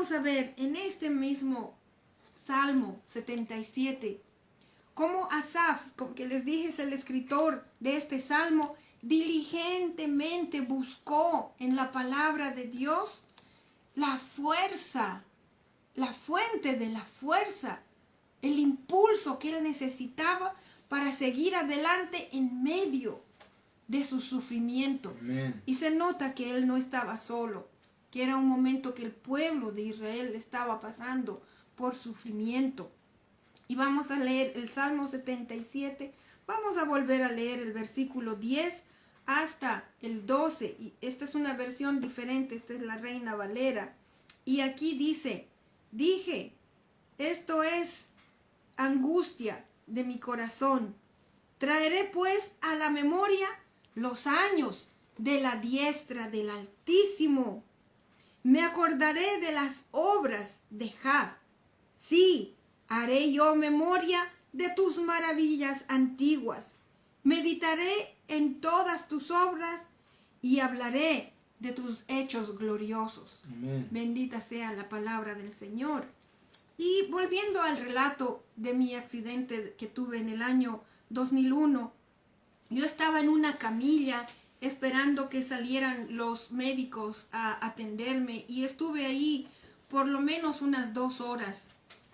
vamos a ver en este mismo Salmo 77, cómo Asaf, como que les dije, es el escritor de este Salmo, diligentemente buscó en la palabra de Dios la fuerza, la fuente de la fuerza, el impulso que él necesitaba para seguir adelante en medio de su sufrimiento. Amén. Y se nota que él no estaba solo, que era un momento que el pueblo de Israel estaba pasando por sufrimiento. Y vamos a leer el Salmo 77, vamos a volver a leer el versículo 10 hasta el 12. Y esta es una versión diferente, esta es la Reina Valera. Y aquí dice, dije, esto es angustia de mi corazón. Traeré pues a la memoria los años de la diestra del Altísimo. Me acordaré de las obras de Jah. Sí, haré yo memoria de tus maravillas antiguas. Meditaré en todas tus obras y hablaré de tus hechos gloriosos. Amén. Bendita sea la palabra del Señor. Y volviendo al relato de mi accidente que tuve en el año 2001, yo estaba en una camilla esperando que salieran los médicos a atenderme y estuve ahí por lo menos unas 2 horas.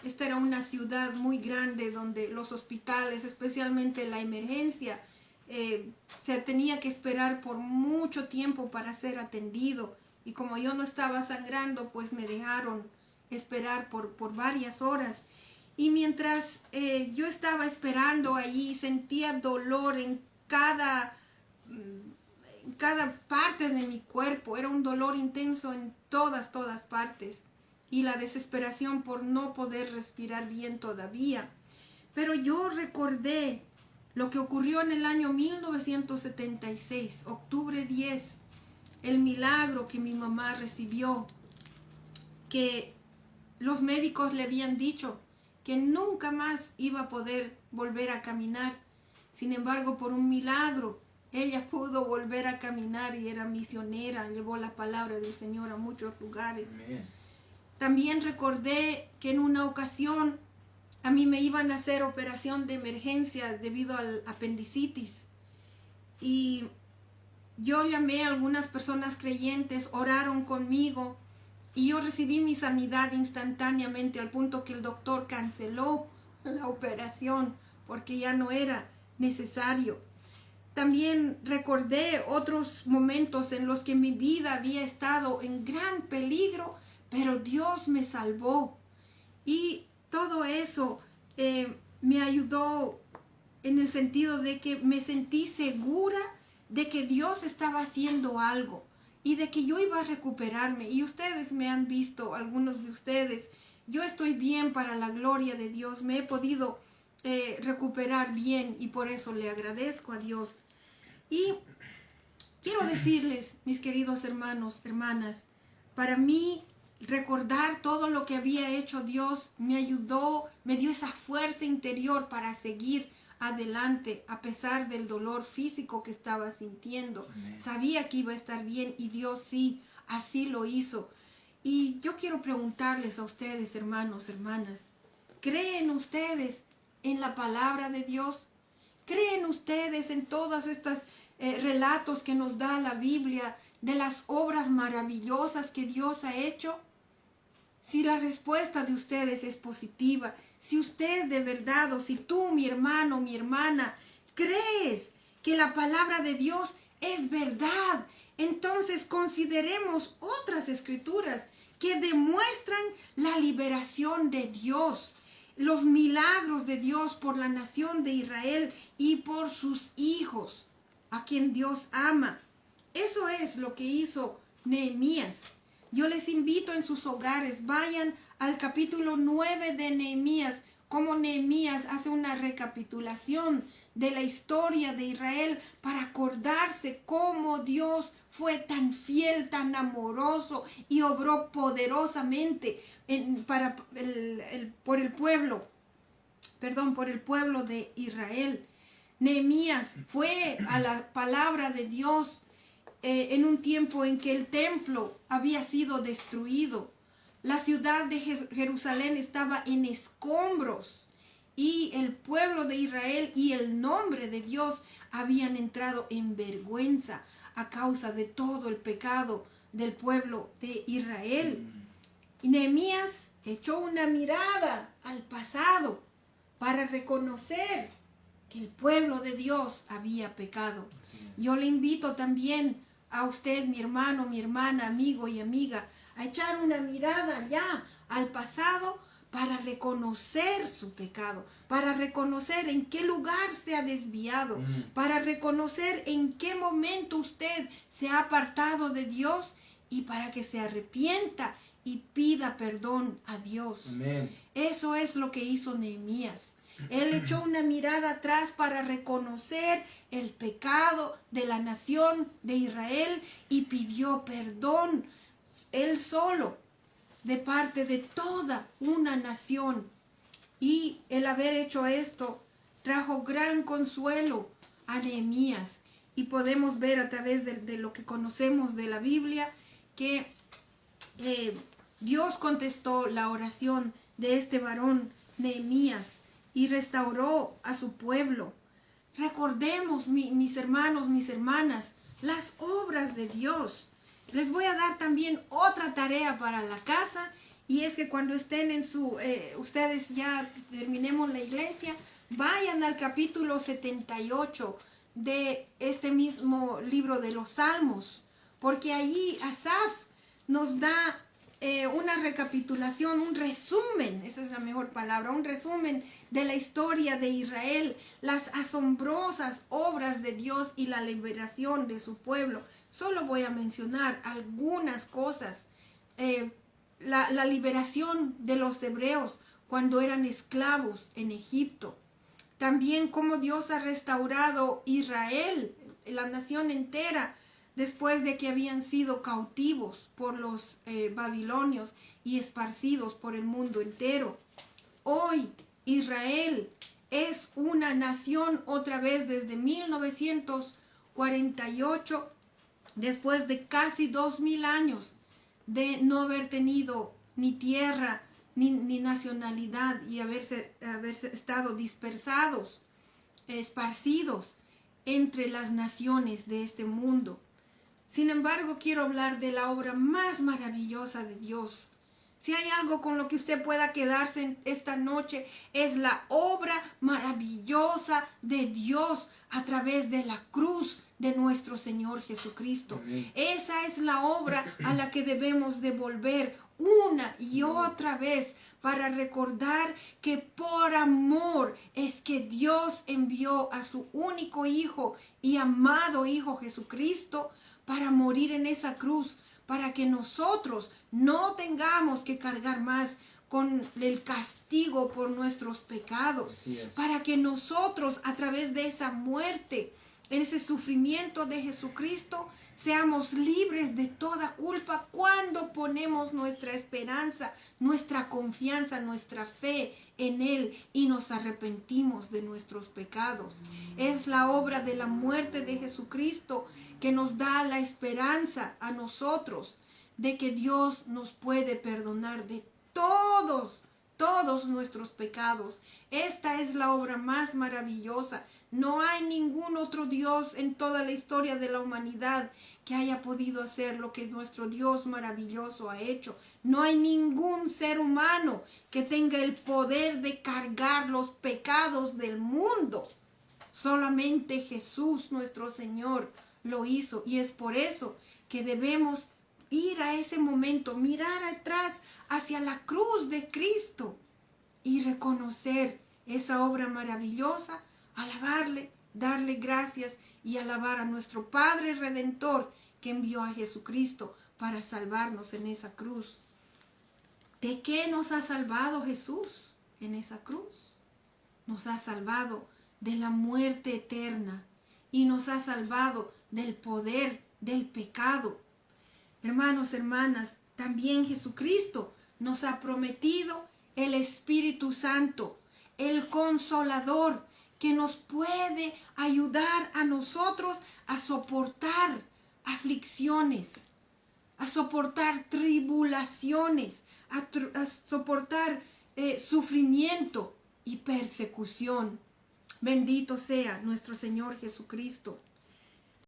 Esta era una ciudad muy grande donde los hospitales, especialmente la emergencia, se tenía que esperar por mucho tiempo para ser atendido. Y como yo no estaba sangrando, pues me dejaron esperar por varias horas. Y mientras yo estaba esperando allí, sentía dolor en cada parte de mi cuerpo. Era un dolor intenso en todas partes. Y la desesperación por no poder respirar bien todavía. Pero yo recordé lo que ocurrió en el año 1976, octubre 10, el milagro que mi mamá recibió, que los médicos le habían dicho que nunca más iba a poder volver a caminar. Sin embargo, por un milagro, ella pudo volver a caminar y era misionera, llevó la palabra del Señor a muchos lugares. Amén. También recordé que en una ocasión a mí me iban a hacer operación de emergencia debido al apendicitis. Y yo llamé a algunas personas creyentes, oraron conmigo y yo recibí mi sanidad instantáneamente al punto que el doctor canceló la operación porque ya no era necesario. También recordé otros momentos en los que mi vida había estado en gran peligro, pero Dios me salvó. Y todo eso me ayudó en el sentido de que me sentí segura de que Dios estaba haciendo algo y de que yo iba a recuperarme. Y ustedes me han visto, algunos de ustedes, yo estoy bien para la gloria de Dios, me he podido recuperar bien y por eso le agradezco a Dios. Y quiero decirles, mis queridos hermanos, hermanas, para mí recordar todo lo que había hecho Dios me ayudó, me dio esa fuerza interior para seguir adelante a pesar del dolor físico que estaba sintiendo. Amén. Sabía que iba a estar bien y Dios sí, así lo hizo. Y yo quiero preguntarles a ustedes, hermanos, hermanas, ¿creen ustedes en la palabra de Dios? ¿Creen ustedes en todas estas relatos que nos da la Biblia de las obras maravillosas que Dios ha hecho? Si la respuesta de ustedes es positiva, si usted de verdad o si tú, mi hermano, mi hermana, crees que la palabra de Dios es verdad, entonces consideremos otras escrituras que demuestran la liberación de Dios, los milagros de Dios por la nación de Israel y por sus hijos, a quien Dios ama. Eso es lo que hizo Nehemías. Yo les invito en sus hogares, vayan al capítulo 9 de Nehemías, cómo Nehemías hace una recapitulación de la historia de Israel para acordarse cómo Dios fue tan fiel, tan amoroso y obró poderosamente por el pueblo de Israel. Nehemías fue a la palabra de Dios en un tiempo en que el templo había sido destruido. La ciudad de Jerusalén estaba en escombros y el pueblo de Israel y el nombre de Dios habían entrado en vergüenza a causa de todo el pecado del pueblo de Israel. Y Nehemías echó una mirada al pasado para reconocer que el pueblo de Dios había pecado. Yo le invito también a usted, mi hermano, mi hermana, amigo y amiga, a echar una mirada ya al pasado para reconocer su pecado, para reconocer en qué lugar se ha desviado, para reconocer en qué momento usted se ha apartado de Dios y para que se arrepienta y pida perdón a Dios. Amén. Eso es lo que hizo Nehemías. Él echó una mirada atrás para reconocer el pecado de la nación de Israel y pidió perdón él solo de parte de toda una nación. Y el haber hecho esto trajo gran consuelo a Nehemías. Y podemos ver a través de lo que conocemos de la Biblia que Dios contestó la oración de este varón Nehemías y restauró a su pueblo. Recordemos, mis hermanos, mis hermanas, las obras de Dios. Les voy a dar también otra tarea para la casa, y es que cuando estén en ustedes ya terminemos la iglesia, vayan al capítulo 78 de este mismo libro de los Salmos, porque allí Asaf nos da una recapitulación, un resumen, esa es la mejor palabra, un resumen de la historia de Israel, las asombrosas obras de Dios y la liberación de su pueblo. Solo voy a mencionar algunas cosas. La liberación de los hebreos cuando eran esclavos en Egipto. También cómo Dios ha restaurado Israel, la nación entera, después de que habían sido cautivos por los babilonios y esparcidos por el mundo entero. Hoy Israel es una nación otra vez desde 1948, después de casi 2000 años de no haber tenido ni tierra ni nacionalidad y haberse estado dispersados, esparcidos entre las naciones de este mundo. Sin embargo, quiero hablar de la obra más maravillosa de Dios. Si hay algo con lo que usted pueda quedarse esta noche, es la obra maravillosa de Dios a través de la cruz de nuestro Señor Jesucristo. Amén. Esa es la obra a la que debemos de volver una y otra vez para recordar que por amor es que Dios envió a su único Hijo y amado Hijo Jesucristo para morir en esa cruz, para que nosotros no tengamos que cargar más con el castigo por nuestros pecados, para que nosotros a través de esa muerte, ese sufrimiento de Jesucristo, seamos libres de toda culpa cuando ponemos nuestra esperanza, nuestra confianza, nuestra fe en Él y nos arrepentimos de nuestros pecados. Es la obra de la muerte de Jesucristo que nos da la esperanza a nosotros de que Dios nos puede perdonar de todos nuestros pecados. Esta es la obra más maravillosa. No hay ningún otro Dios en toda la historia de la humanidad que haya podido hacer lo que nuestro Dios maravilloso ha hecho. No hay ningún ser humano que tenga el poder de cargar los pecados del mundo. Solamente Jesús, nuestro Señor, lo hizo, y es por eso que debemos ir a ese momento, mirar atrás hacia la cruz de Cristo y reconocer esa obra maravillosa, alabarle, darle gracias y alabar a nuestro Padre Redentor que envió a Jesucristo para salvarnos en esa cruz. ¿De qué nos ha salvado Jesús en esa cruz? Nos ha salvado de la muerte eterna y nos ha salvado del poder del pecado. Hermanos, hermanas, también Jesucristo nos ha prometido el Espíritu Santo, el Consolador, que nos puede ayudar a nosotros a soportar aflicciones, a soportar tribulaciones, a soportar sufrimiento y persecución. Bendito sea nuestro Señor Jesucristo.